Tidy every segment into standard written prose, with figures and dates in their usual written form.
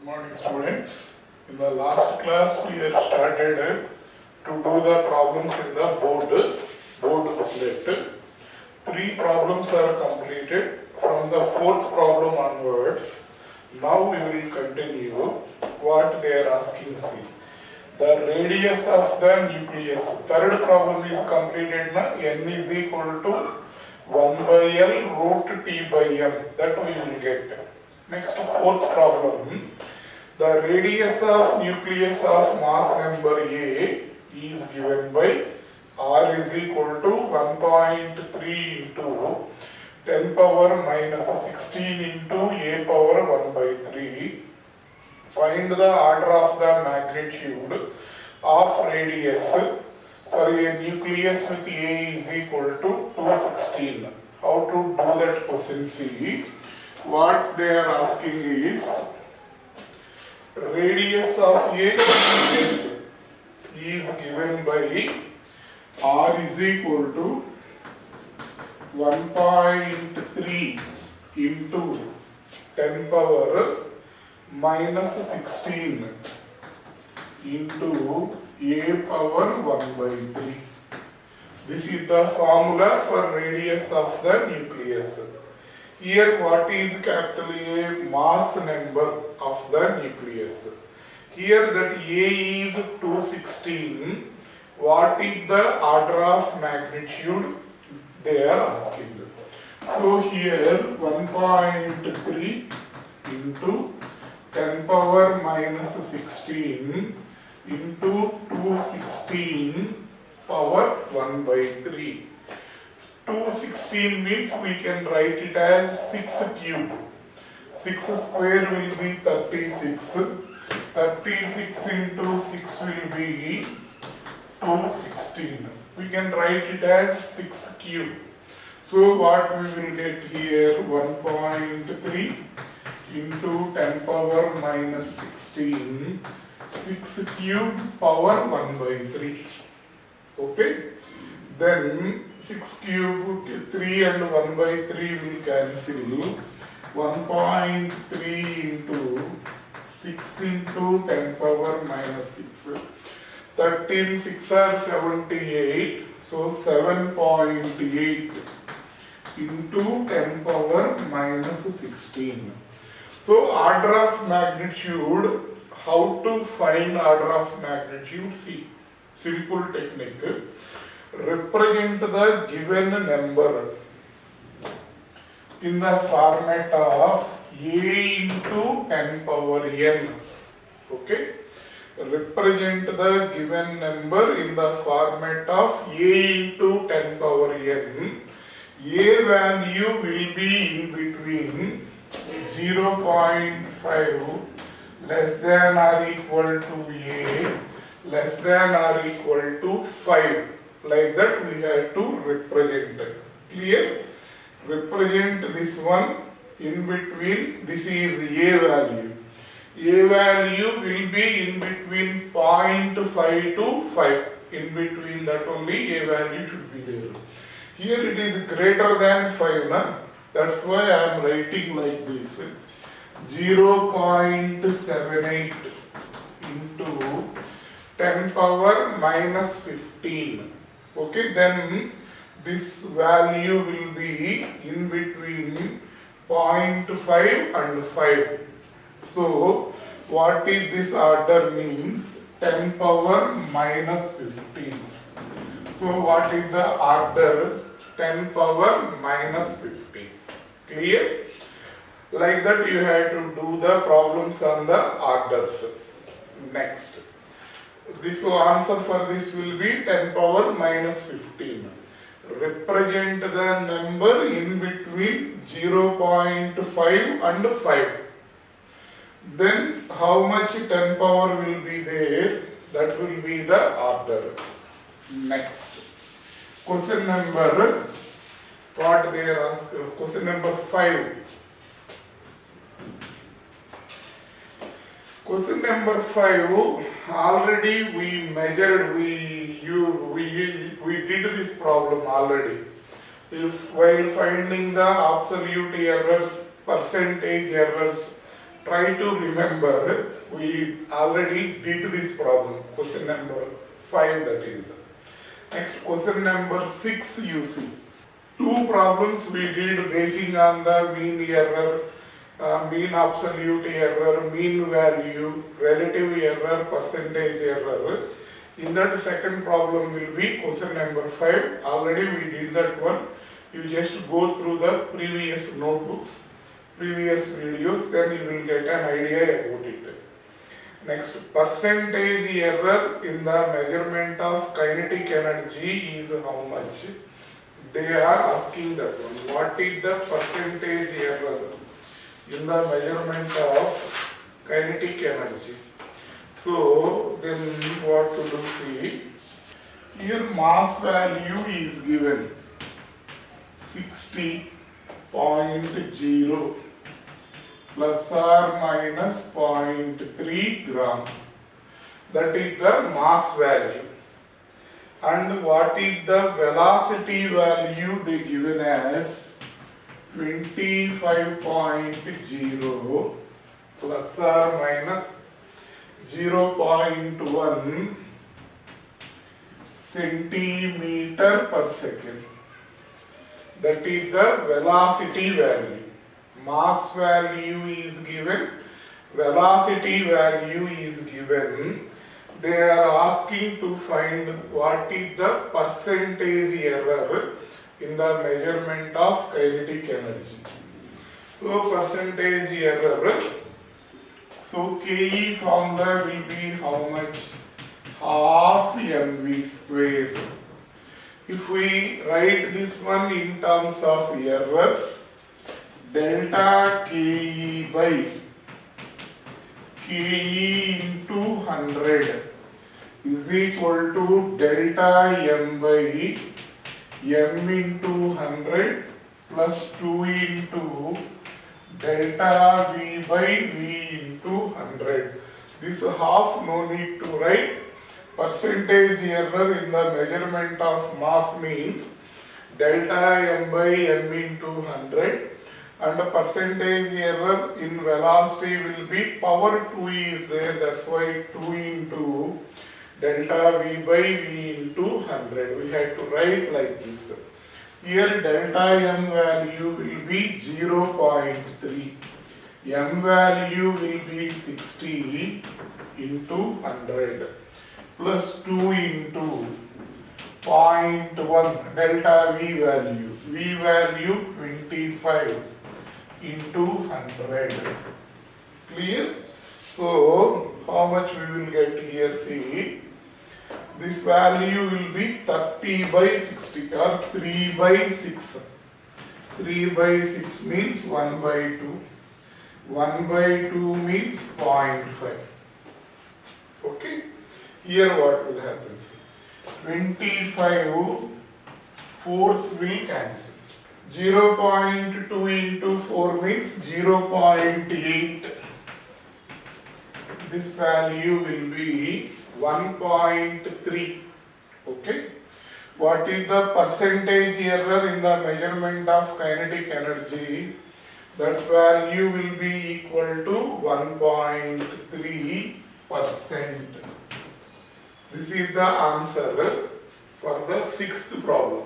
Morning students. In the last class we had started to do the problems in the board booklet. 3 problems are completed. From the 4th problem onwards, now we will continue what they are asking. See, the radius of the nucleus. Third problem is completed now. N is equal to 1 by L root T by M. That we will get. Next, 4th problem. The radius of nucleus of mass number A is given by R is equal to 1.3 into 10 power minus 16 into A power 1 by 3. Find the order of the magnitude of radius for a nucleus with A is equal to 216. How to do that question? See, what they are asking is radius of a nucleus is given by R is equal to 1.3 into 10 power minus 16 into A power 1 by 3. This is the formula for radius of the nucleus. Here what is capital A? Mass number of the nucleus. Here that A is 216. What is the order of magnitude they are asking? So here 1.3 into 10 power minus 16 into 216 power 1 by 3. 216 means we can write it as 6 cube. 6 square will be 36. 36 into 6 will be 216. We can write it as 6 cube. So what we will get here, 1.3 into 10 power minus 16, 6 cube power 1 by 3. Okay? Then 6 cube, 3 and 1 by 3 will cancel. 1.3 into 6 into 10 power minus 6. 13 6 are 78. So 7.8 into 10 power minus 16. So order of magnitude, how to find order of magnitude? See, simple technique. Represent the given number in the format of A into 10 power n. Okay? Represent the given number in the format of A into 10 power n. A value will be in between 0.5 less than or equal to A less than or equal to 5. Like that we have to represent. Clear? Represent this one in between. This is A value. A value will be in between 0.5 to 5. In between that only A value should be there. Here it is greater than 5. Na? That's why I am writing like this. 0.78 into 10 power minus 15. Okay, then this value will be in between 0.5 and 5. So, what is this order means? 10 power minus 15. So, what is the order? 10 power minus 15. Clear? Like that you have to do the problems on the orders. Next. This answer for this will be 10 power minus 15. Represent the number in between 0.5 and 5. Then how much 10 power will be there? That will be the order. Next. Question number, what they are asking? Question number 5. Question number 5, already we measured, we did this problem already. If while finding the absolute errors, percentage errors, try to remember, we already did this problem, question number 5 that is. Next question number 6 you see. Two problems we did basing on the mean error, mean absolute error, mean value, relative error, percentage error. In that second problem will be question number 5. Already we did that one. You just go through the previous notebooks, previous videos, then you will get an idea about it. Next, percentage error in the measurement of kinetic energy is how much? They are asking that one. What is the percentage error in the measurement of kinetic energy? So, then what to do? See, here mass value is given 60.0 plus or minus 0.3 gram. That is the mass value. And what is the velocity value they given as 25.0 plus or minus 0.1 centimeter per second. That is the velocity value. Mass value is given, velocity value is given. They are asking to find what is the percentage error in the measurement of kinetic energy. So percentage error. So KE formula will be how much? Half mv square. If we write this one in terms of errors, delta KE by KE into 100 is equal to delta M by M into 100 plus 2 into delta V by V into 100. This half no need to write. Percentage error in the measurement of mass means delta M by M into 100. And the percentage error in velocity will be power 2 is there, that's why 2 into delta V by V into 100. We have to write like this. Here delta M value will be 0.3. M value will be 60 into 100 plus 2 into 0.1 delta V value. V value 25 into 100. Clear? So, how much we will get here? See, this value will be 30 by 60 or 3 by 6. 3 by 6 means 1 by 2. 1 by 2 means 0.5. Okay? Here what will happen? 25 force will cancel. 0.2 into 4 means 0.8. This value will be 1.3. Okay. What is the percentage error in the measurement of kinetic energy? That value will be equal to 1.3%. This is the answer for the 6th problem.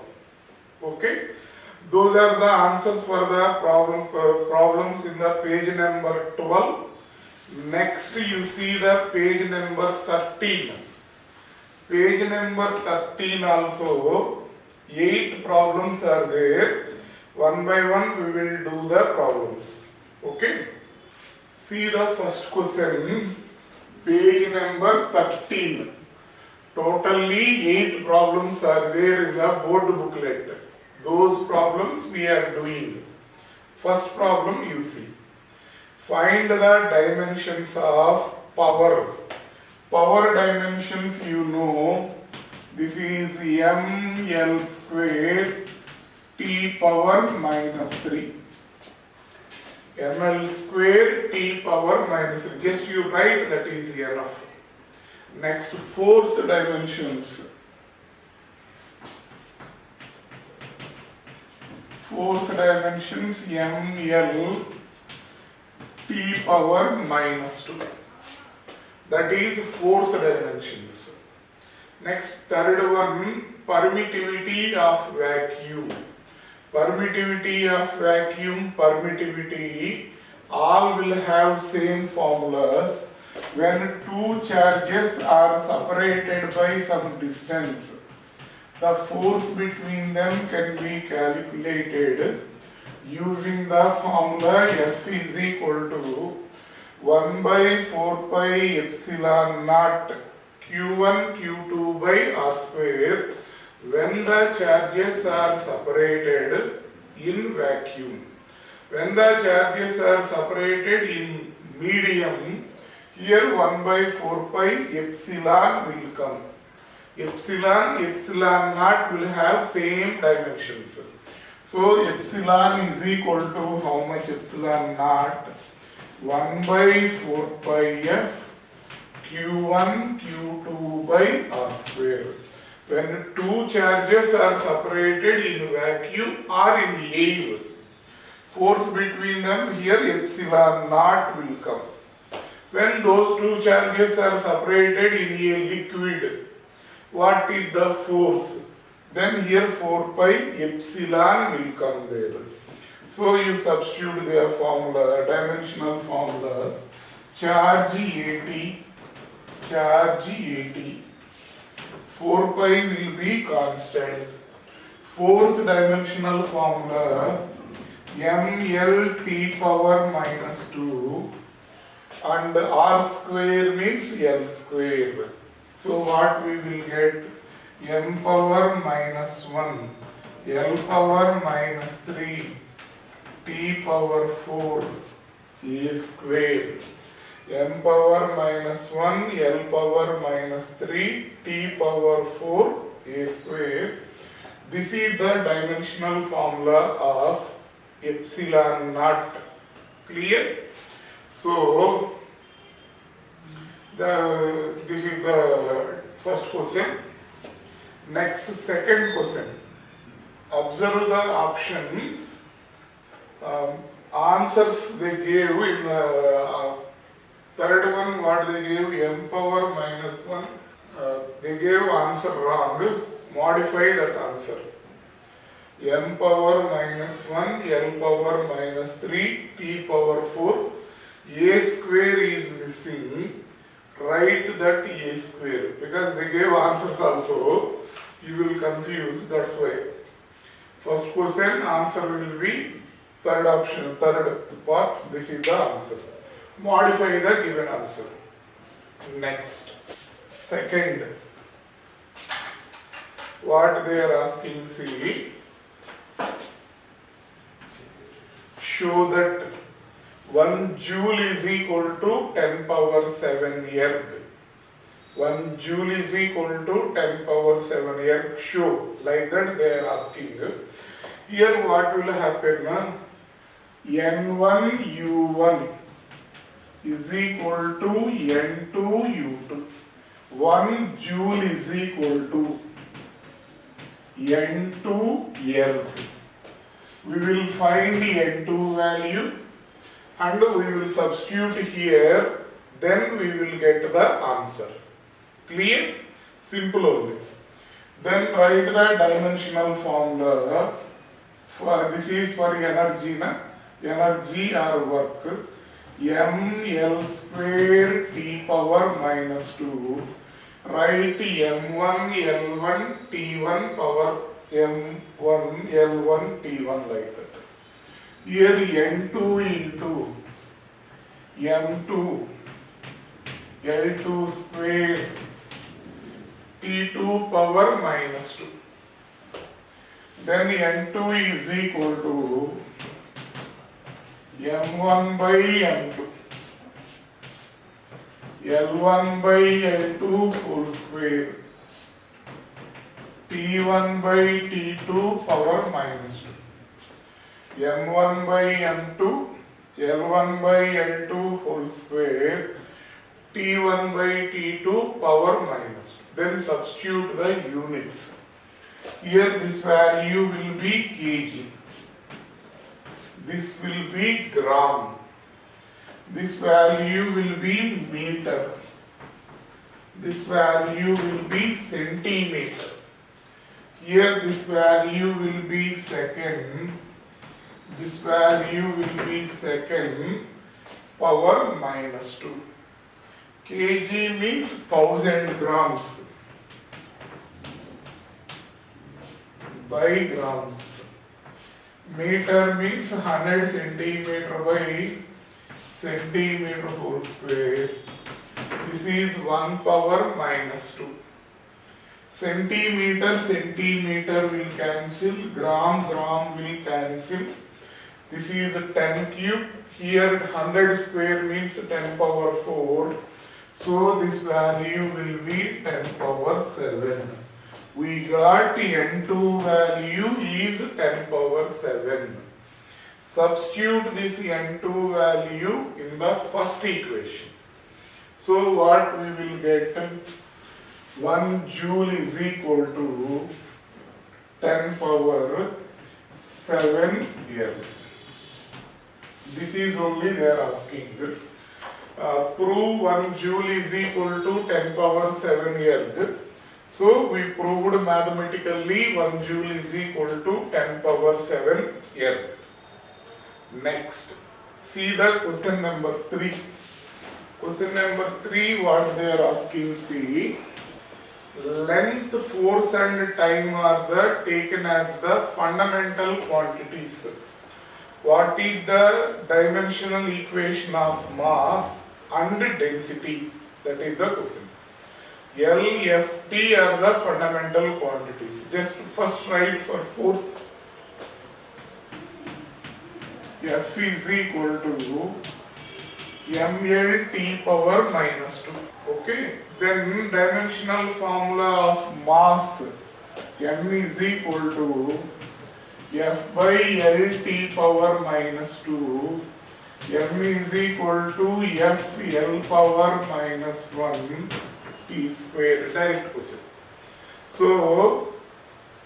Okay. Those are the answers for the problems in the page number 12. Next you see the page number 13. Page number 13 also 8 problems are there. One by one we will do the problems. Okay. See the first question. Page number 13. Totally 8 problems are there in the board booklet. Those problems we are doing. First problem you see. Find the dimensions of power. Power dimensions you know. This is ml square t power minus 3. ml square t power minus 3. Just you write, that is enough. Next, force dimensions. Force dimensions ml T power minus 2. That is force dimensions. Next, third one, permittivity of vacuum. Permittivity of vacuum, permittivity, all will have same formulas when two charges are separated by some distance. The force between them can be calculated using the formula F is equal to 1 by 4 pi epsilon naught Q1 Q2 by R square when the charges are separated in vacuum. When the charges are separated in medium, here 1 by 4 pi epsilon will come. Epsilon naught will have same dimensions. So epsilon is equal to how much epsilon naught? 1 by 4 pi f Q1 Q2 by R square. When two charges are separated in vacuum or in air, force between them, here epsilon naught will come. When those two charges are separated in a liquid, what is the force? Then here 4 pi epsilon will come there. So you substitute their formula, dimensional formulas. Charge AT, 4 pi will be constant. Force dimensional formula ml power minus 2 and r square means l square. So what we will get? M power minus 1, L power minus 3, T power 4, A square. M power minus 1, L power minus 3, T power 4, A square. This is the dimensional formula of epsilon naught. Clear? So, this is the first question. Next, second question. Observe the options. Answers they gave in the third one, what they gave, m power minus 1. They gave answer wrong. Modify that answer. M power minus 1, L power minus 3, T power 4. A square is missing. Write that A square. Because they gave answers also. You will confuse, that's why. First question, answer will be third option, third part, this is the answer. Modify the given answer. Next. Second. What they are asking, see. Show that 1 joule is equal to 10 power 7 erg. 1 joule is equal to 10 power 7 erg. Show. Like that they are asking. Here what will happen? N1 U1 is equal to N2 U2. 1 joule is equal to N2 erg. We will find the N2 value and we will substitute here, then we will get the answer. Clear? Simple only. Then write the dimensional formula. This is for energy, energy or work. ml square T power minus 2. Write m1 L1 T1 power m1 L1 T1 like that. Here n2 into m2 L2 square T2 power minus 2. Then n2 is equal to m1 by m2 L1 by L2 whole square T1 by T2 power minus 2. M1 by M2 L1 by L2 whole square T1 by T2 power minus 2. Then substitute the units. Here this value will be kg. This will be gram. This value will be meter. This value will be centimeter. Here this value will be second. This value will be second power minus 2. kg means 1000 grams by grams. Meter means 100 centimeter by centimeter whole square. This is 1 power minus 2. Centimeter will cancel, gram will cancel. This is 10 cube. Here 100 square means 10 power 4. So this value will be 10 power 7. We got N2 value is 10 power 7. Substitute this N2 value in the first equation. So what we will get? 1 joule is equal to 10 power 7 L. This is only they are asking. Prove 1 joule is equal to 10 power 7 L. So we proved mathematically 1 joule is equal to 10 power 7 L. Next, see the question number 3. Question number 3, what they are asking, see, length, force and time are taken as the fundamental quantities. What is the dimensional equation of mass and density? That is the question. L, F, T are the fundamental quantities. Just first write for force. F is equal to ml T power minus 2. Okay. Then dimensional formula of mass. M is equal to F by L T power minus 2. M is equal to F L power minus 1 T square. Direct question. So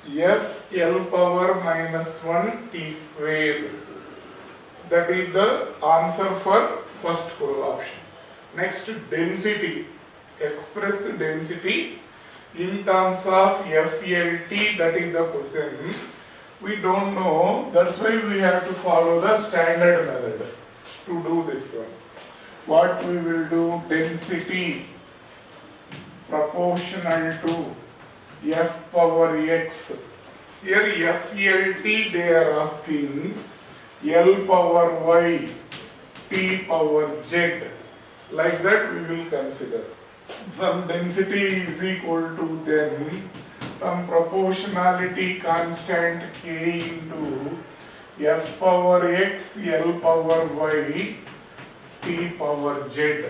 F L power minus 1 T square. That is the answer for first option. Next, density. Express density in terms of FLT. That is the question. We don't know. That's why we have to follow the standard method to do this one. What we will do? Density proportional to F power X. Here FLT they are asking. L power Y, T power Z, like that we will consider. Some density is equal to then some proportionality constant K into F power X, L power Y, T power Z.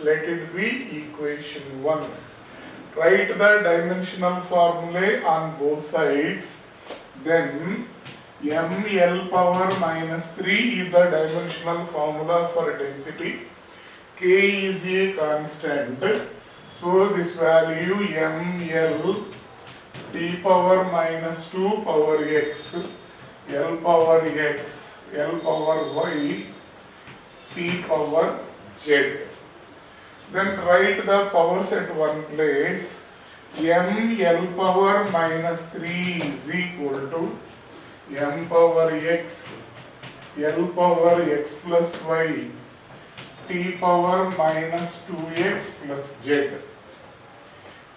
Let it be equation 1. Write the dimensional formulae on both sides. Then ml power minus 3 is the dimensional formula for density. K is a constant. So this value ml T power minus 2 power x, L power x, L power y, T power z. Then write the powers at one place. L power minus 3 is equal to m power x, L power x plus y, T power minus 2x plus z.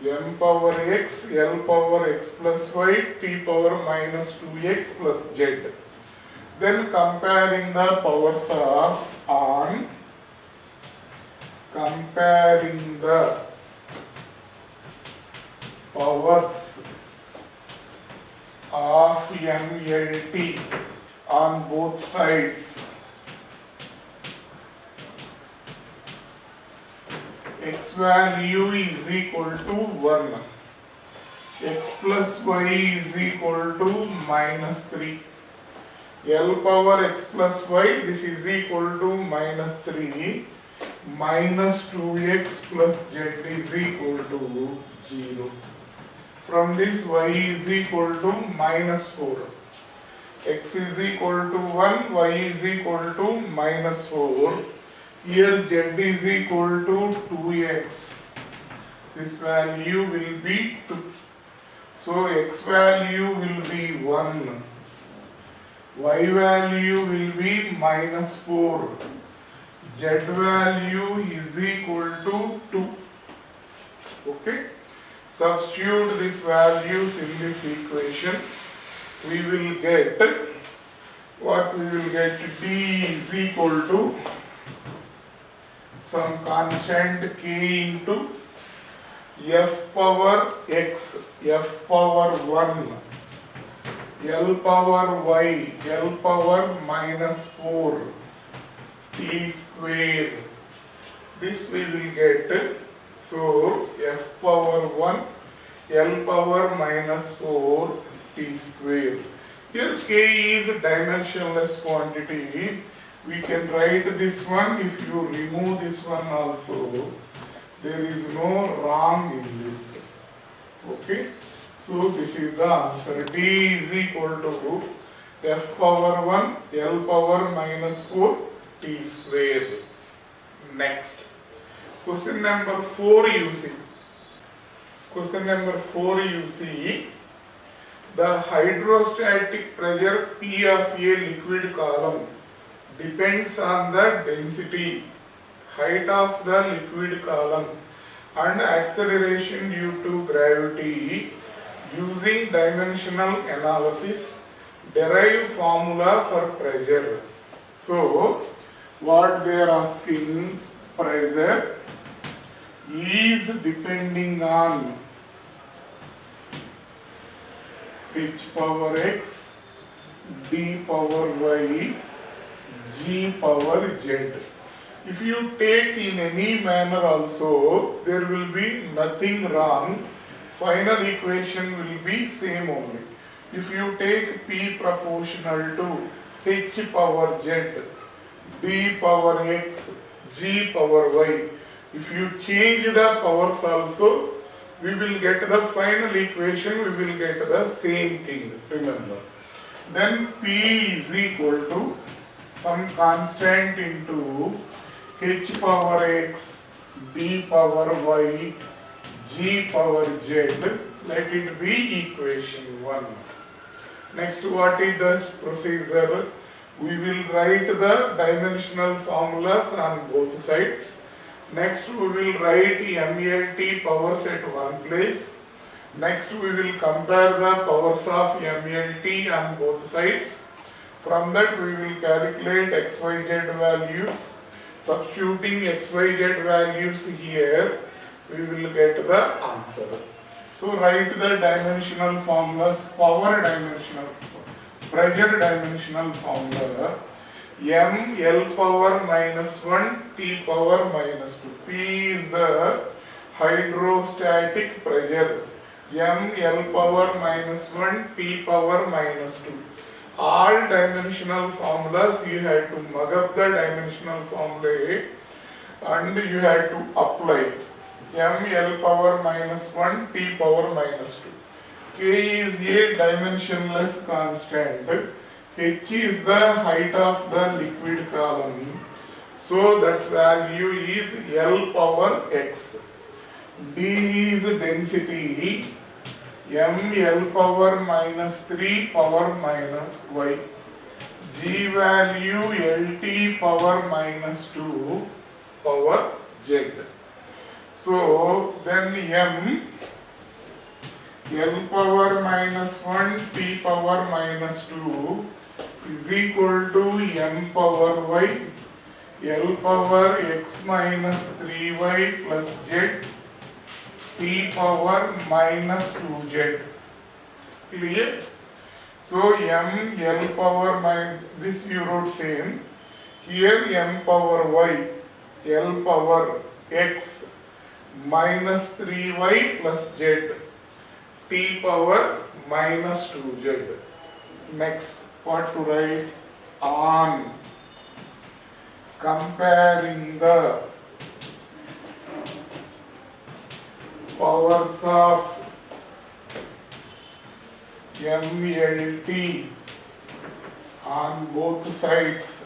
M power x, L power x plus y, T power minus 2x plus z. Then comparing the powers of on, comparing the powers of MLT on both sides. X value is equal to 1. X plus y is equal to minus 3. L power x plus y, this is equal to minus 3. Minus 2x plus z is equal to 0. From this y is equal to minus 4. X is equal to 1, y is equal to minus 4. Here z is equal to 2x. This value will be 2. So x value will be 1. Y value will be minus 4. Z value is equal to 2. Okay. Substitute these values in this equation. We will get what we will get. D is equal to some constant k into f power x, f power 1, L power y, L power minus 4, t square. This we will get. So f power 1, L power minus 4, t square. Here k is dimensionless quantity. We can write this one. If you remove this one also, there is no wrong in this. Okay. So this is the answer. D is equal to f power 1, L power minus 4, t square. Next. Question number 4 you see. Question number 4 you see. The hydrostatic pressure P of a liquid column depends on the density, height of the liquid column and acceleration due to gravity. Using dimensional analysis, derive formula for pressure. So, what they are asking, pressure is depending on h power x, d power y, g power z. If you take in any manner also, there will be nothing wrong. Final equation will be same only. If you take p proportional to h power z, d power x, g power y, if you change the powers also, we will get the final equation, we will get the same thing, remember. Then p is equal to some constant into h power x, d power y, g power z, let it be equation 1. Next, what is the procedure? We will write the dimensional formulas on both sides. Next, we will write MLT powers at one place. Next, we will compare the powers of MLT on both sides. From that, we will calculate XYZ values. Substituting XYZ values here, we will get the answer. So, write the dimensional formulas, power dimensional, pressure dimensional formula. M L power minus 1, T power minus 2. P is the hydrostatic pressure. M L power minus 1, T power minus 2. All dimensional formulas you had to mug up the dimensional formula and you had to apply. M L power minus 1, T power minus 2. K is a dimensionless constant. H is the height of the liquid column. So that value is L power x. D is density. M L power minus 3 power minus y. G value LT power minus 2 power z. So then M L power minus 1 T power minus 2 is equal to M power y, L power x minus 3y plus z, T power minus 2z. Clear? So M L power minus, this you wrote same. Here M power y, L power x minus 3y plus z, T power minus 2z. Next, what to write? On comparing the powers of MLT on both sides,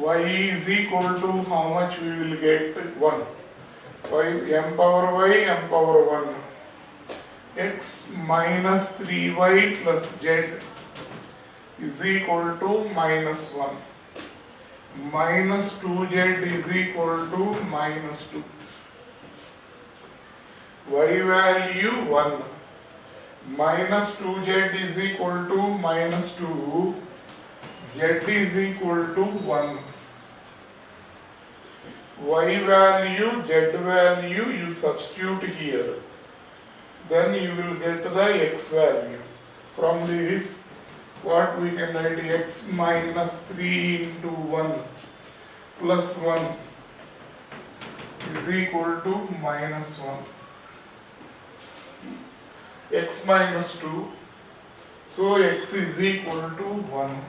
y is equal to how much we will get? 1. Y m power y m power 1. X minus 3y plus z is equal to minus 1. Minus 2z is equal to minus 2. Y value 1. Minus 2z is equal to minus 2. Z is equal to 1. Y value, Z value you substitute here. Then you will get the x value. From this, what we can write? X minus 3 into 1 plus 1 is equal to minus 1. X minus 2. So x is equal to 1.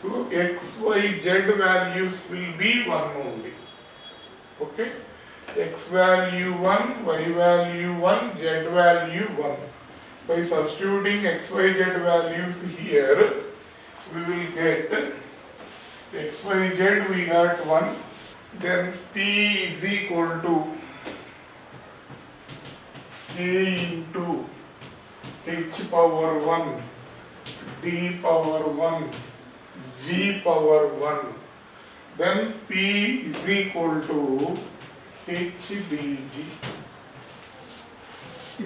So x, y, z values will be 1 only. Okay? X value 1, y value 1, z value 1. By substituting x, y, z values here, we will get x, y, z we got 1. Then p is equal to k into h power 1, d power 1, g power 1. Then p is equal to h dg.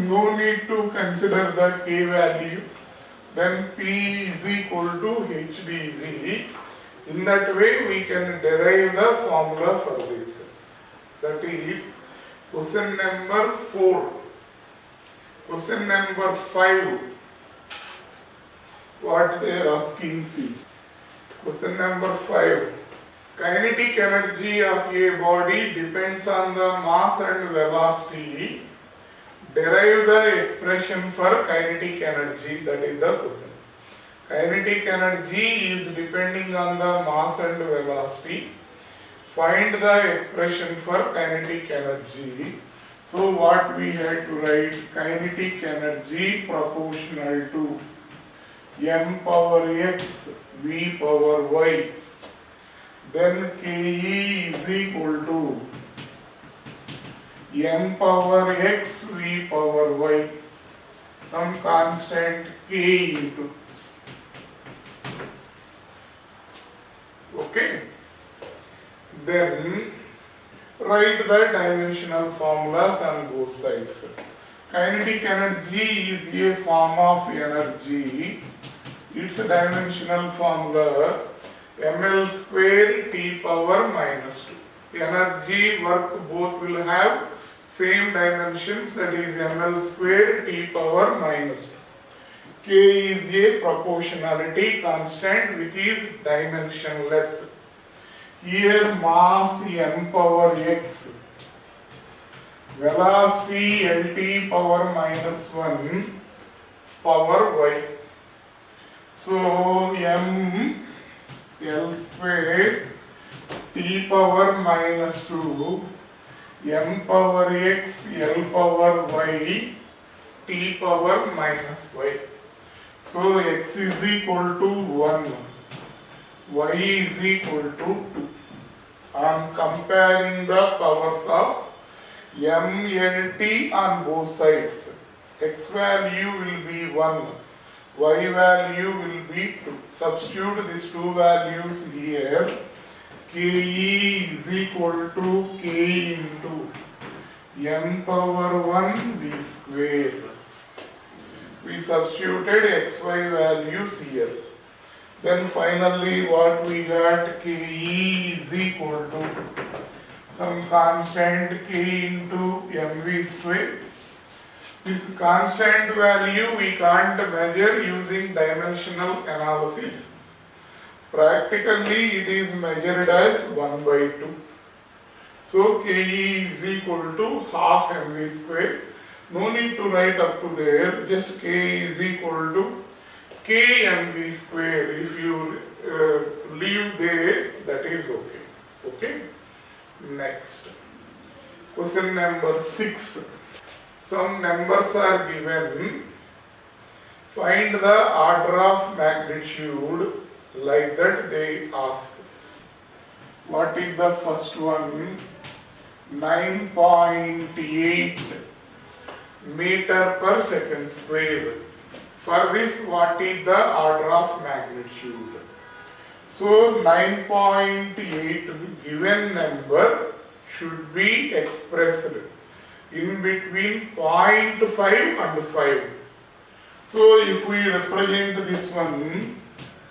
No need to consider the k value. Then p is equal to h dg. In that way we can derive the formula for this. That is question number 4. Question number 5. What they are asking, see. Question number 5. Kinetic energy of a body depends on the mass and velocity. Derive the expression for kinetic energy. That is the question. Kinetic energy is depending on the mass and velocity. Find the expression for kinetic energy. So what we had to write? Kinetic energy proportional to m power x v power y. Then Ke is equal to m power x v power y. Some constant k into. Okay. Then write the dimensional formulas on both sides. Kinetic energy is a form of energy. Its dimensional formula ml square t power minus 2. Energy, work both will have same dimensions, that is ml square t power minus 2. K is a proportionality constant which is dimensionless. Here mass m power x, velocity lt power minus 1 power y. So m L square t power minus 2 m power x L power y t power minus y. So x is equal to 1, y is equal to 2. I am comparing the powers of m, L, t on both sides. X value will be 1, y value will be 2. Substitute these two values here. Ke is equal to k into m power 1 v square. We substituted xy values here. Then finally what we got? Ke is equal to some constant k into mv square. This constant value we can't measure using dimensional analysis. Practically it is measured as 1 by 2. So Ke is equal to half mv square. No need to write up to there, just K is equal to k mv square. If you leave there, that is okay. Okay. Next. Question number 6. Some numbers are given. Find the order of magnitude like that they ask. What is the first one? 9.8 meter per second square. For this, what is the order of magnitude? So 9.8 given number should be expressed in between 0.5 and 5. So if we represent this one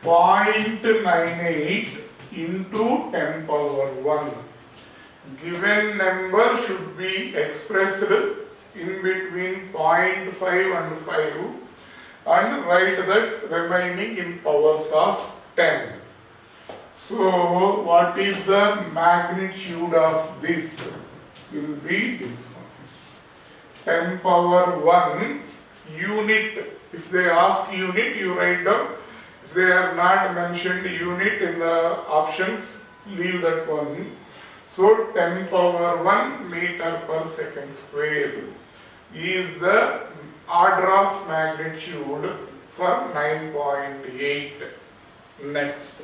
0.98 into 10 power 1, given number should be expressed in between 0.5 and 5 and write that remaining in powers of 10. So what is the magnitude of this? Will be this one. 10 power 1 unit. If they ask unit, you write down. If they are not mentioned unit in the options, leave that one. So 10 power 1 meter per second square is the order of magnitude for 9.8. Next,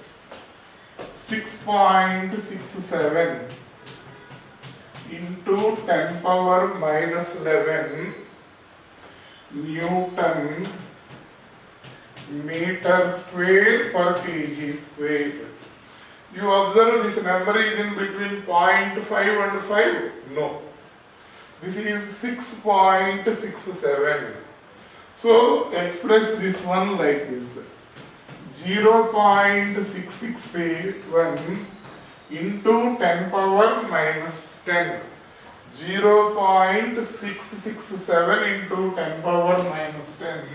6.67 into 10 power minus 11 Newton meter square per kg square. You observe this number is in between 0.5 and 5? No. This is 6.67. So express this one like this. 0.661 into 10 power minus 10. 0.667 into 10 power minus 10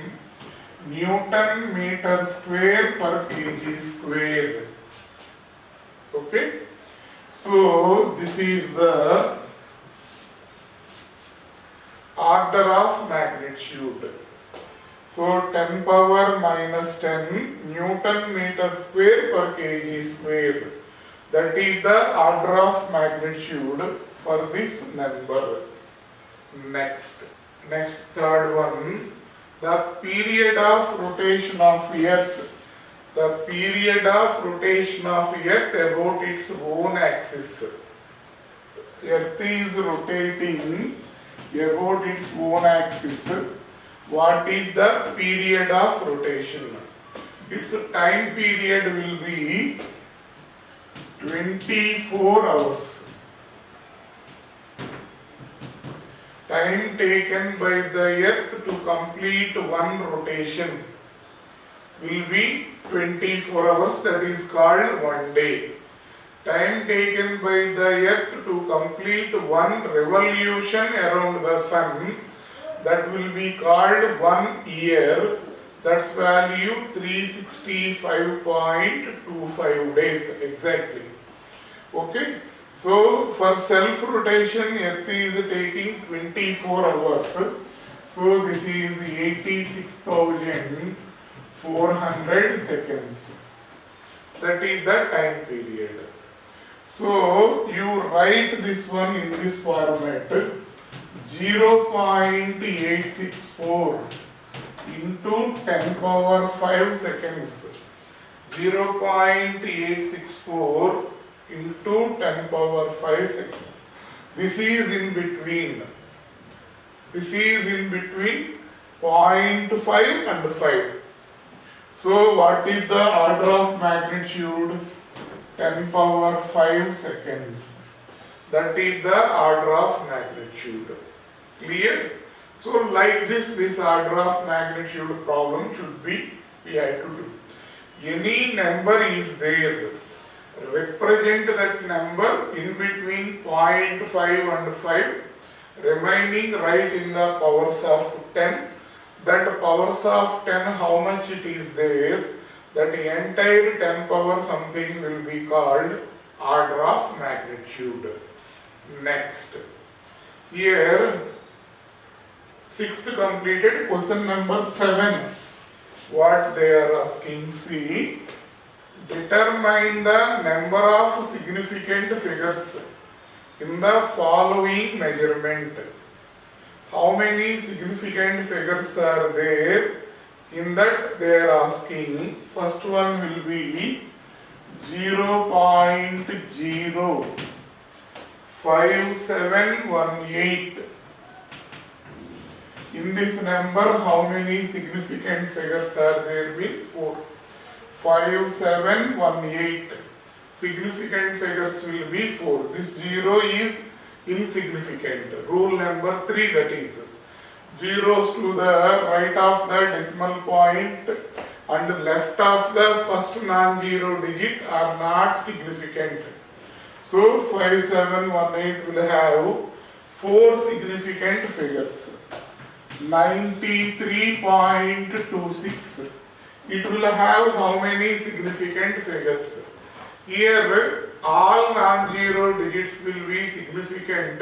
Newton meter square per kg square. Okay. So this is the order of magnitude. So 10 power minus 10 Newton meter square per kg square. That is the order of magnitude for this number. Next, third one, the period of rotation of Earth. The period of rotation of Earth about its own axis. Earth is rotating about its own axis. What is the period of rotation? Its time period will be 24 hours. Time taken by the Earth to complete one rotation will be 24 hours, that is called 1 day. Time taken by the Earth to complete one revolution around the Sun, that will be called 1 year. That's value 365.25 days exactly. Okay. So for self-rotation, Earth is taking 24 hours. So this is 86,400 seconds. That is the time period. So you write this one in this format. 0.864 into 10 power 5 seconds. 0.864 into 10 power 5 seconds. This is in between. This is in between 0.5 and 5. So what is the order of magnitude? 10 power 5 seconds. That is the order of magnitude. Clear? So like this order of magnitude problem should be we have to do. Any number is there. Represent that number in between 0.5 and 5, remaining right in the powers of 10. That powers of 10, how much it is there, that entire 10 power something will be called order of magnitude. Next, here 6th completed, question number 7. What they are asking, see, determine the number of significant figures in the following measurement. How many significant figures are there In that they are asking, first one will be 0.05718. In this number, how many significant figures are there? Means 4. 5718. Significant figures will be 4. This 0 is insignificant. Rule number 3, that is, zeros to the right of the decimal point and left of the first non-zero digit are not significant. So 5718 will have 4 significant figures. 93.26. It will have how many significant figures? Here all non-zero digits will be significant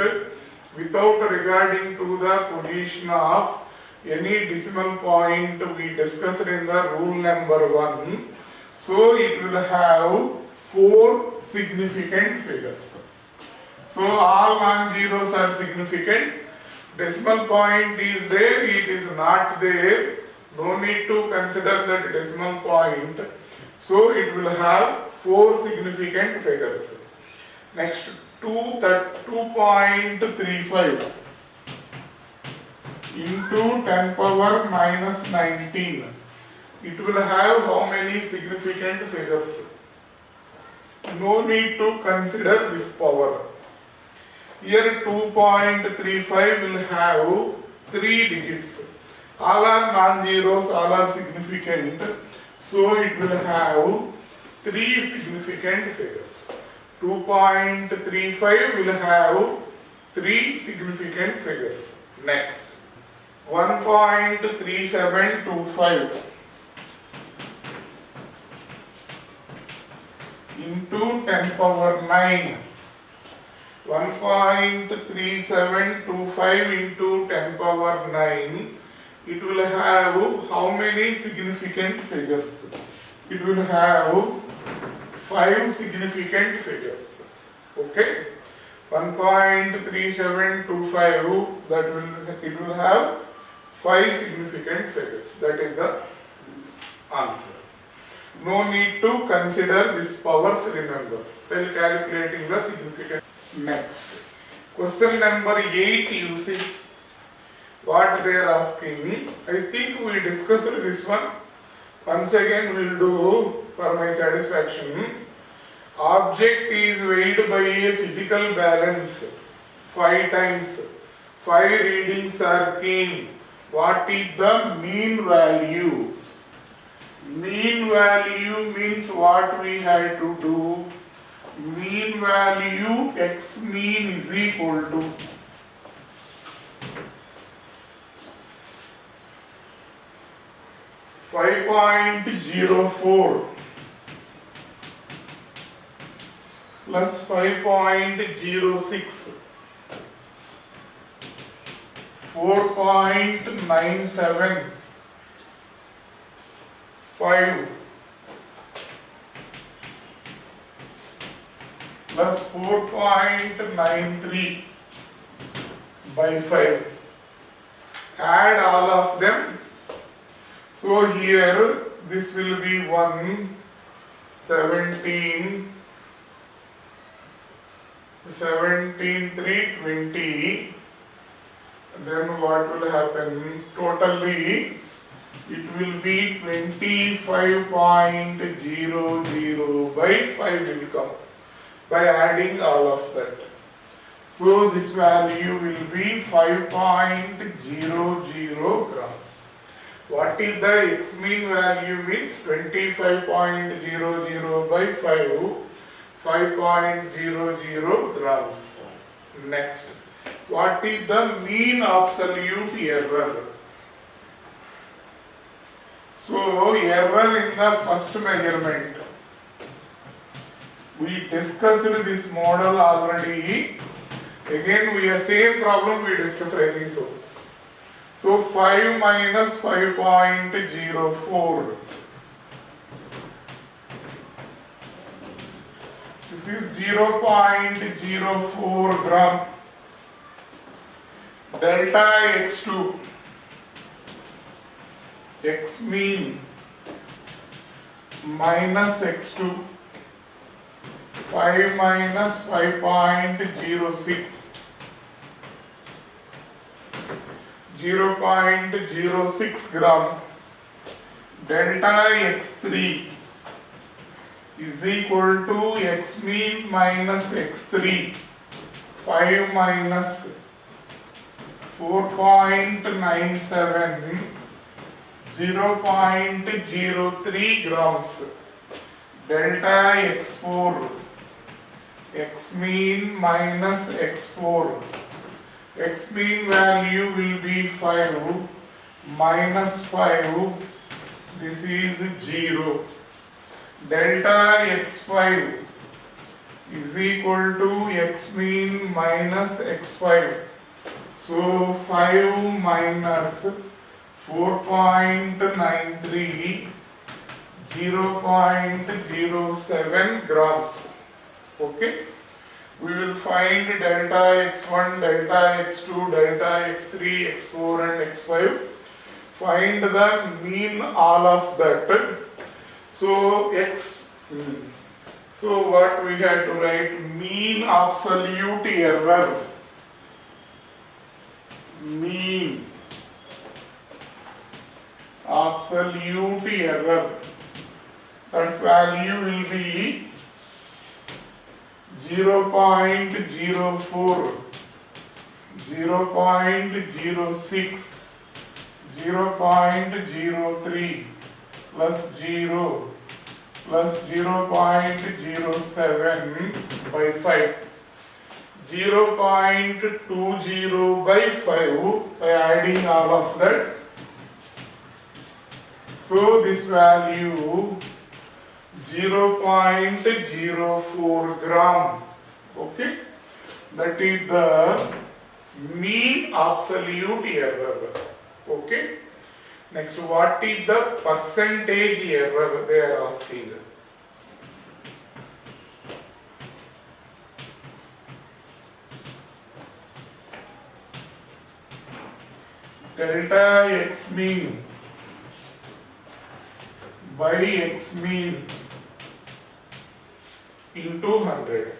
without regarding to the position of any decimal point we discussed in the rule number 1. So it will have 4 significant figures. So all non-zeros are significant. Decimal point is there, it is not there. No need to consider that decimal point. So it will have 4 significant figures. Next, 2.35 into 10 power minus 19. It will have how many significant figures? No need to consider this power. Here 2.35 will have 3 digits. All are non-zeros, all are significant. So it will have 3 significant figures. 2.35 will have 3 significant figures. Next, 1.3725 into 10 power 9. 1.3725 into 10 power 9. It will have how many significant figures? It will have 5 significant figures. Okay? 1.3725, it will have 5 significant figures. That is the answer. No need to consider these powers, remember, while calculating the significant. Next, question number 8, you see what they are asking. I think we discussed this one. Once again we will do for my satisfaction. Object is weighed by a physical balance 5 times. 5 readings are came. What is the mean value? Mean value means what we have to do? Mean value x mean is equal to .04 plus 5.06 4.97 5 plus 4.93 by 5. Add all of them. So here this will be 1, 17, 17, 3, 20. Then what will happen? Totally it will be 25.00 by 5 will come by adding all of that. So this value will be 5.00 grams. What is the x mean value means? 25.00 by 5, 5.00 grams. Next, what is the mean absolute error? So error in the first measurement. We discussed this model already. Again we have same problem we discussed, I think so. So 5 minus 5.04. This is 0.04 gram. Delta x2. x mean minus x2, 5 minus 5.06, 0.06 gram. Delta x3 is equal to x mean minus x3, 5 minus 4.97, 0.03 grams. Delta x4, x mean minus x4, x mean value will be 5 minus 5, this is 0. Delta x5 is equal to x mean minus x5. So 5 minus 4.93, 0.07 grams. Okay. We will find delta x1, delta x2, delta x3, x4 and x5. Find the mean all of that. So so what we have to write? Mean absolute error. Mean absolute error. That value will be 0.04, 0.06, 0.03 plus 0 plus 0.07 by 5, 0.20 by 5 by adding all of that. So this value 0.04 gram. Okay, that is the mean absolute error. Okay. Next, what is the percentage error they are asking? Delta x mean by x mean into 100.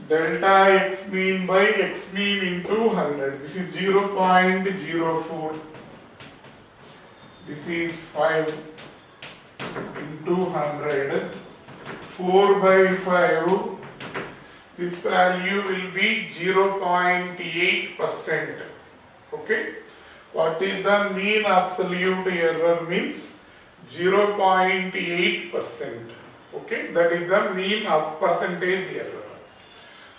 Delta x mean by x mean into 100. This is 0.04. This is 5 into 100. 4 by 5. This value will be 0.8%. Okay. What is the mean absolute error means? 0.8%. Okay. That is the mean of percentage error.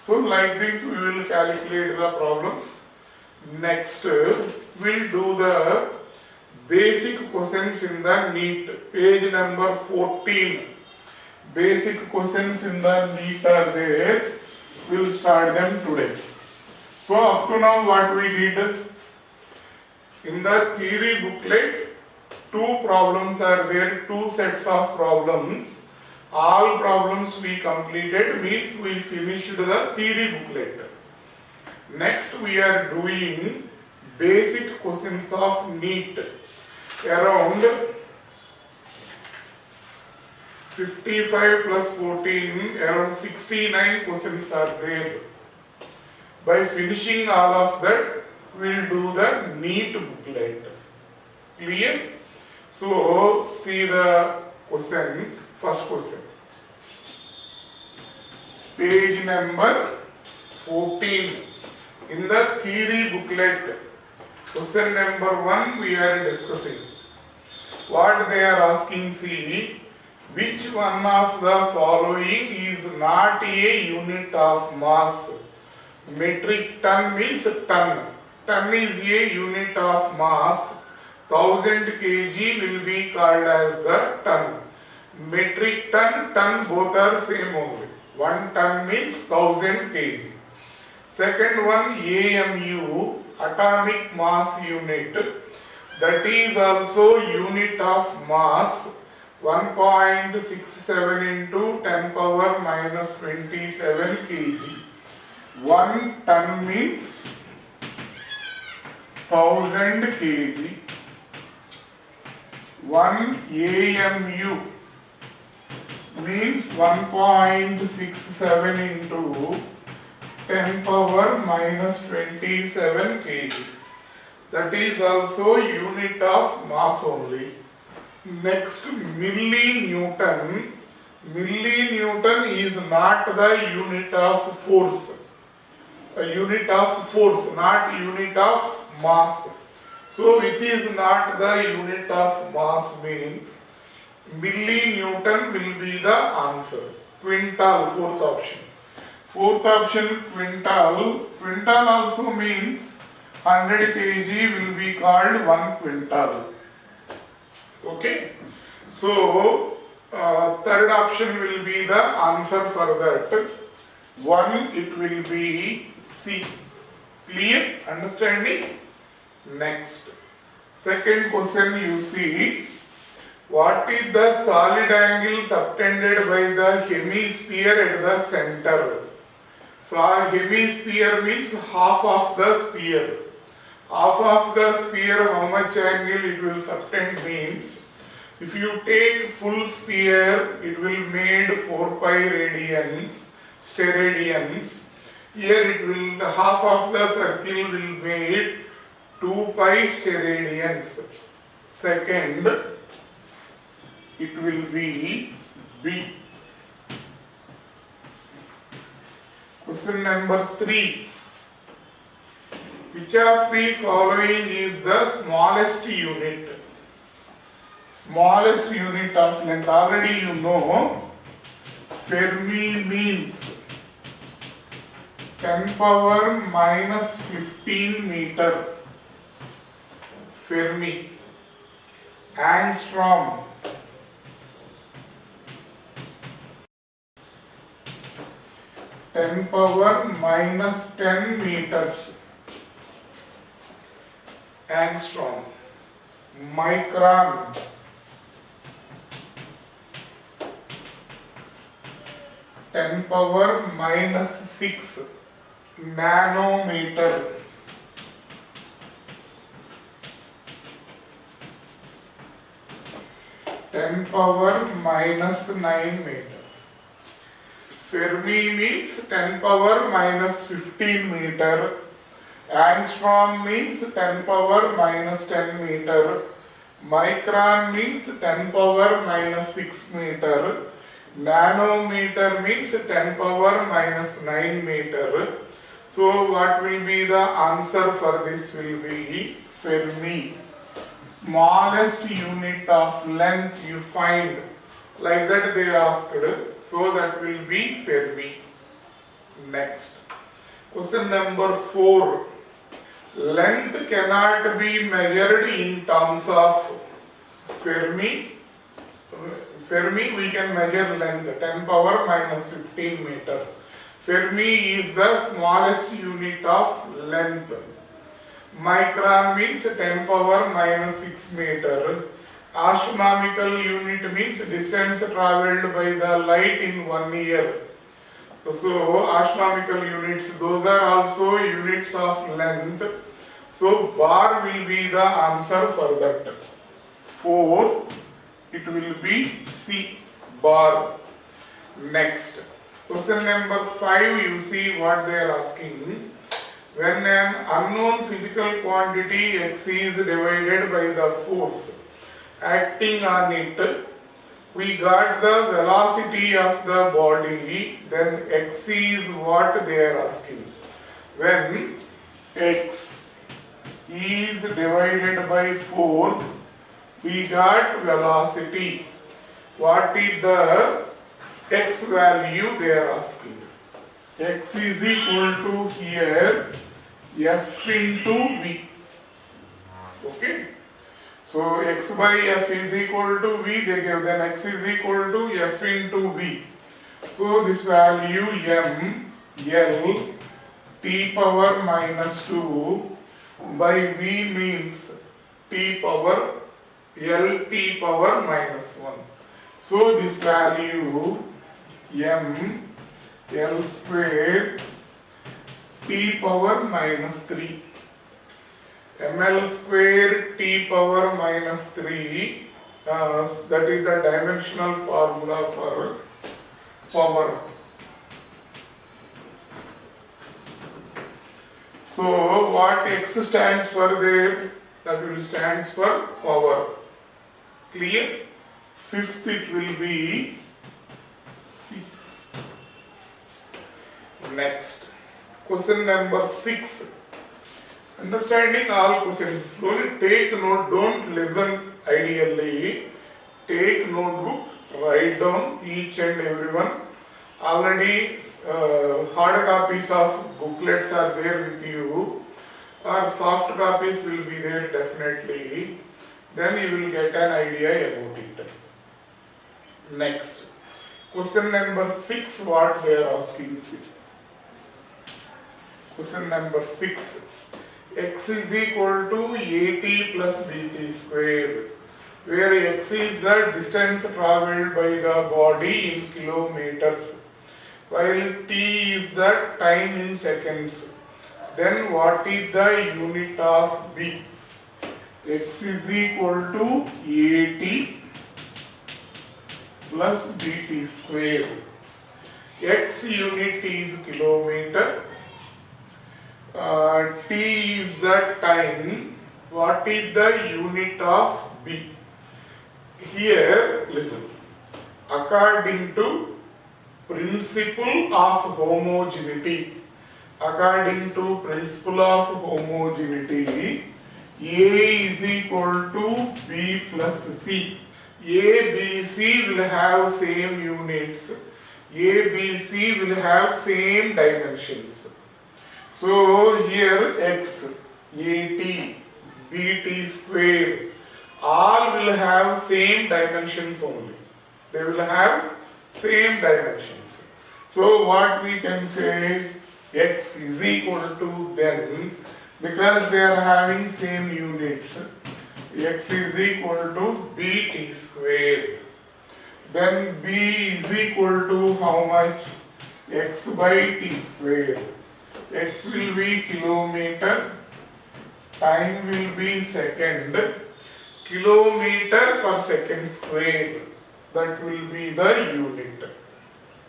So like this we will calculate the problems. Next we'll do the basic questions in the NEET. Page number 14. Basic questions in the NEET are there. We'll start them today. So up to now what we did? In the theory booklet, 2 problems are there, 2 sets of problems. All problems we completed means we finished the theory booklet. Next we are doing basic questions of NEET. Around 55 plus 14, around 69 questions are there. By finishing all of that, we will do the NEET booklet. Clear? So, see the questions. First question. Page number 14. In the theory booklet, question number 1 we are discussing. What they are asking, see, which one of the following is not a unit of mass? Metric ton means ton. Ton is a unit of mass. 1000 kg will be called as the ton. Metric ton, ton both are same only. 1 ton means 1000 kg. Second one, AMU, atomic mass unit. That is also unit of mass. 1.67 into 10 power minus 27 kg. 1 ton means 1000 kg. 1 AMU means 1.67 into 10 power minus 27 kg. That is also unit of mass only. Next, millinewton. Millinewton is not the unit of force. A unit of force, not unit of mass. So, which is not the unit of mass means millinewton will be the answer. Quintal, fourth option. Fourth option, quintal. Quintal also means 100 kg will be called 1 quintal. Okay. So, third option will be the answer for that. 1, it will be C. Clear? Understanding? Next. Second question you see. What is the solid angle subtended by the hemisphere at the center? So, hemisphere means half of the sphere. Half of the sphere, how much angle it will subtend means, if you take full sphere, it will made 4 pi radians, steradians. Here it will, half of the circle will made 2 pi steradians. Second, it will be B. Question number 3. Which of the following is the smallest unit? Smallest unit of length. Already you know, Fermi means 10 power minus 15 meter. Fermi. Angstrom. Ten power minus 10 meters. Angstrom. Micron. 10 power minus 6 nanometer. Ten power minus 9 meter. Fermi means 10 power minus 15 meter. Angstrom means 10 power minus 10 meter. Micron means 10 power minus 6 meter. Nanometer means 10 power minus 9 meter. So what will be the answer for this will be Fermi. Smallest unit of length you find, like that they asked, so that will be Fermi. Next. Question number 4. Length cannot be measured in terms of Fermi. Fermi we can measure length 10 power minus 15 meter. Fermi is the smallest unit of length. Micron means 10 power minus 6 meter. Astronomical unit means distance travelled by the light in 1 year. So astronomical units, those are also units of length. So bar will be the answer for that. 4, it will be C, bar. Next. Question number 5, you see what they are asking. When an unknown physical quantity x is divided by the force acting on it, we got the velocity of the body, then x is what they are asking. When x is divided by force, we got velocity. What is the x value they are asking? X is equal to here f into v. Okay. So x by f is equal to v, they give, then x is equal to f into v. So this value m l t power minus 2 by v means t power l t power minus 1. So this value m l square t power minus 3. ml square t power minus 3 that is the dimensional formula for power. So what X stands for there? That will stands for power. Clear? Fifth it will be C. Next, question number 6. Understanding all questions. Slowly take note, don't listen ideally. Take notebook, write down each and every one. Already hard copies of booklets are there with you, or soft copies will be there definitely. Then you will get an idea about it. Next, question number 6, what they are asking. Question number 6. X is equal to AT plus BT square, where X is the distance travelled by the body in kilometers, while T is the time in seconds. Then what is the unit of B? X is equal to AT plus BT square. X unit is kilometer. T is the time. What is the unit of B? Here, listen. According to principle of homogeneity, A is equal to B plus C. A, B, C will have same units. A, B, C will have same dimensions. So here X, AT, BT square, all will have same dimensions only. They will have same dimensions. So what we can say, X is equal to, then, because they are having same units, X is equal to BT square. Then B is equal to how much? X by T square. X will be kilometer, time will be second, kilometer per second square, that will be the unit.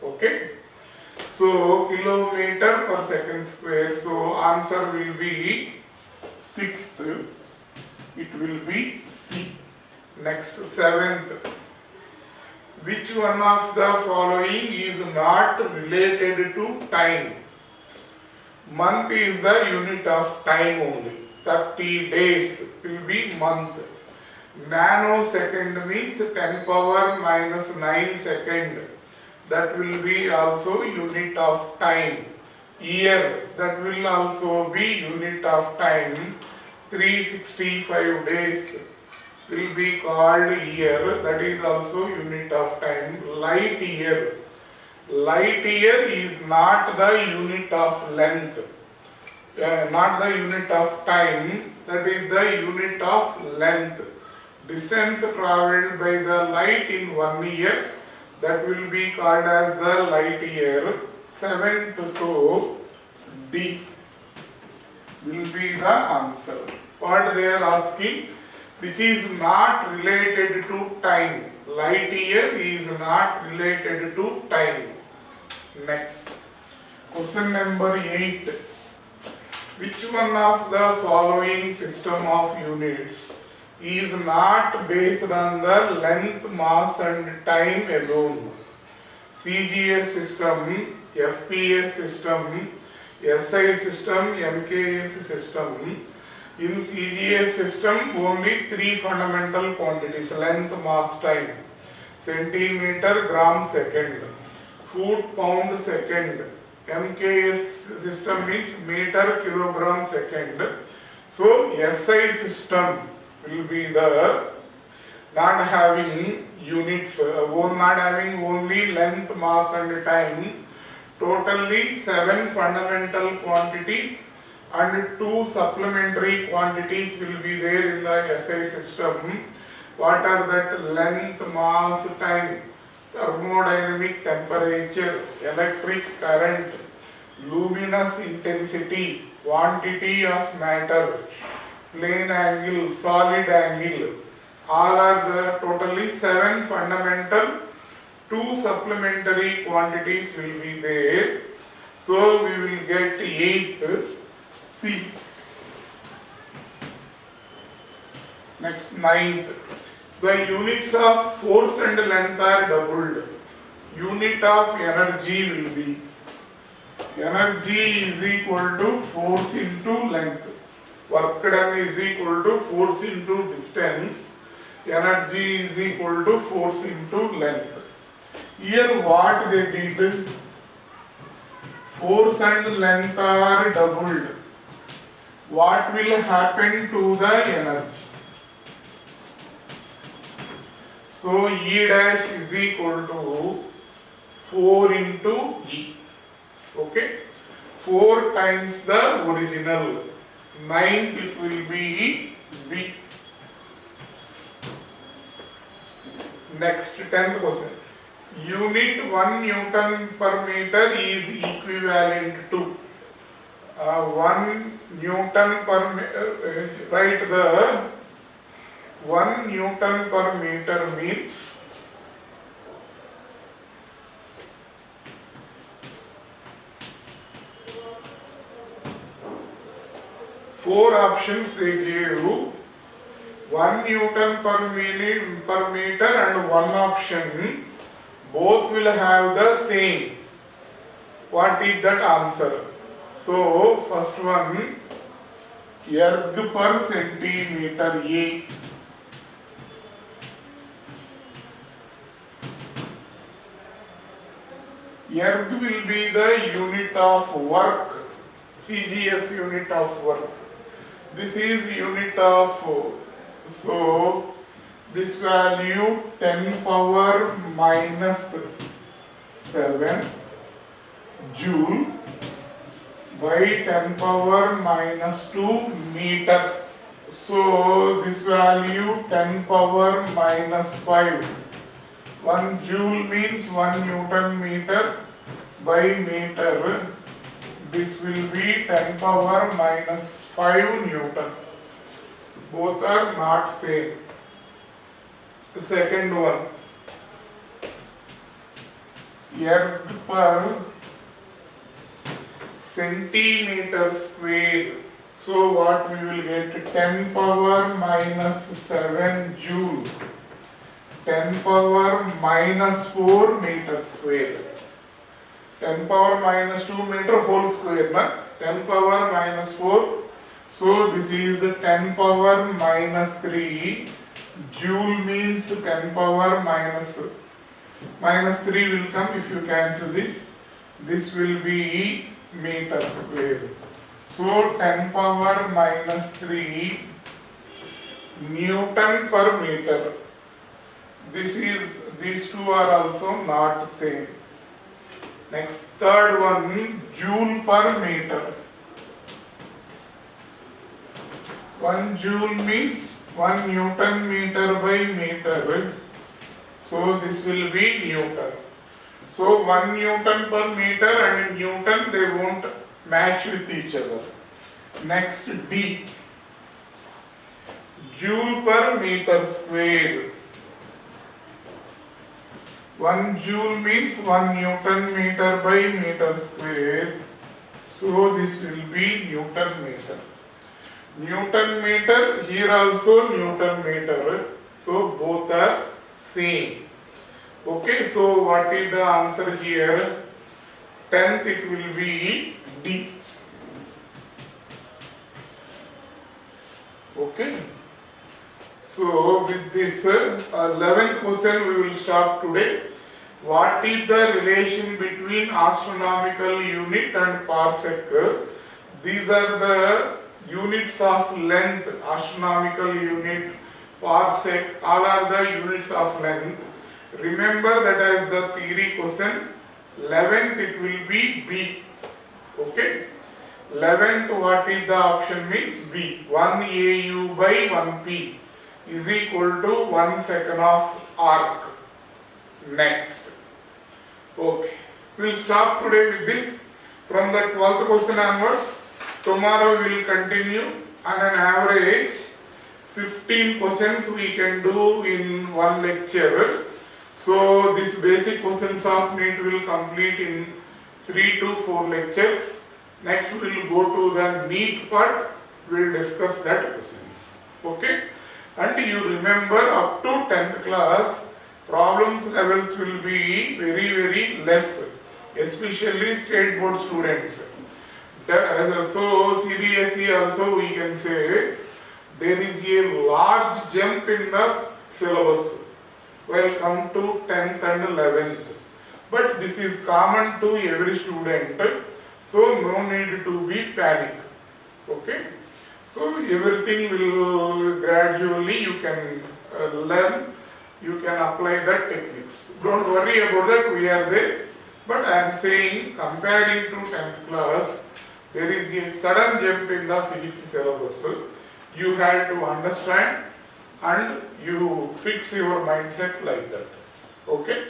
Okay? So kilometer per second square, so answer will be 6th, it will be C. Next, 7th. Which one of the following is not related to time? Month is the unit of time only. 30 days will be month. Nanosecond means 10 power minus 9 second. That will be also unit of time. Year, that will also be unit of time. 365 days will be called year. That is also unit of time. Light year. Light year is not the unit of length, not the unit of time, that is the unit of length. Distance travelled by the light in 1 year, that will be called as the light year. 7th, so D will be the answer. What they are asking, which is not related to time. Light year is not related to time. Next, question number 8. Which one of the following system of units is not based on the length, mass and time alone? CGS system, FPS system, SI system, MKS system. In CGS system, only 3 fundamental quantities: length, mass, time. Centimeter, gram, second. Foot, pound, second. MKS system means meter, kilogram, second. So SI system will be the not having units, not having only length, mass and time. Totally 7 fundamental quantities and 2 supplementary quantities will be there in the SI system. What are that? Length, mass, time, thermodynamic temperature, electric current, luminous intensity, quantity of matter, plane angle, solid angle, All are the totally 7 fundamental, 2 supplementary quantities will be there. So we will get 8th C. Next 9th. The units of force and length are doubled. Unit of energy will be, energy is equal to force into length. Work done is equal to force into distance. Energy is equal to force into length. Here what they did, force and length are doubled. What will happen to the energy? So E dash is equal to 4 into E. Okay, 4 times the original. 9th it will be B. Next 10th question. Unit 1 Newton per meter is equivalent to 1 Newton per meter. Write the 1 Newton per meter means 4 options they gave you. 1 Newton per meter and 1 option, both will have the same. What is that answer? So first one, erg per centimeter A. Erg will be the unit of work, CGS unit of work. This is unit of, so this value 10 power minus 7 joule by 10 power minus 2 meter. So this value 10 power minus 5. 1 joule means 1 Newton meter by meter. This will be 10 power minus 5 Newton. Both are not same. The second one, erg per centimeter square. So what we will get, 10 power minus 7 joule, 10 power minus 4 meter square. 10 power minus 2 meter whole square, na? 10 power minus 4. So this is 10 power minus 3. Joule means 10 power minus 3 will come if you cancel this. This will be meter square. So 10 power minus 3 Newton per meter. These two are also not same. Next, third one, joule per meter. 1 joule means 1 Newton meter by meter. So this will be Newton. So 1 Newton per meter and Newton, they won't match with each other. Next, D. Joule per meter square. 1 joule means 1 Newton meter by meter square. So this will be Newton meter. Newton meter, here also Newton meter. So both are same. Okay, so what is the answer here? 10th it will be D. Okay. So with this 11th question we will start today. What is the relation between astronomical unit and parsec? These are the units of length. Astronomical unit, parsec, all are the units of length. Remember that as the theory question. 11th it will be B. Okay. 11th, what is the option means B. 1 AU by 1 P is equal to 1 second of arc. Next. Okay. We will stop today with this. From the 12th question onwards, tomorrow we will continue. On an average, 15 questions we can do in one lecture. So this basic questions of NEET will complete in 3 to 4 lectures. Next we will go to the NEET part. We will discuss that questions. Okay. And you remember up to 10th class, problems levels will be very less, especially state board students. So CBSE also we can say there is a large jump in the syllabus while come to 10th and 11th. But this is common to every student, so no need to be panic. Okay. So everything will gradually you can learn, you can apply the techniques. Don't worry about that, we are there. But I am saying comparing to 10th class, there is a sudden jump in the physics syllabus. You have to understand and you fix your mindset like that. Okay.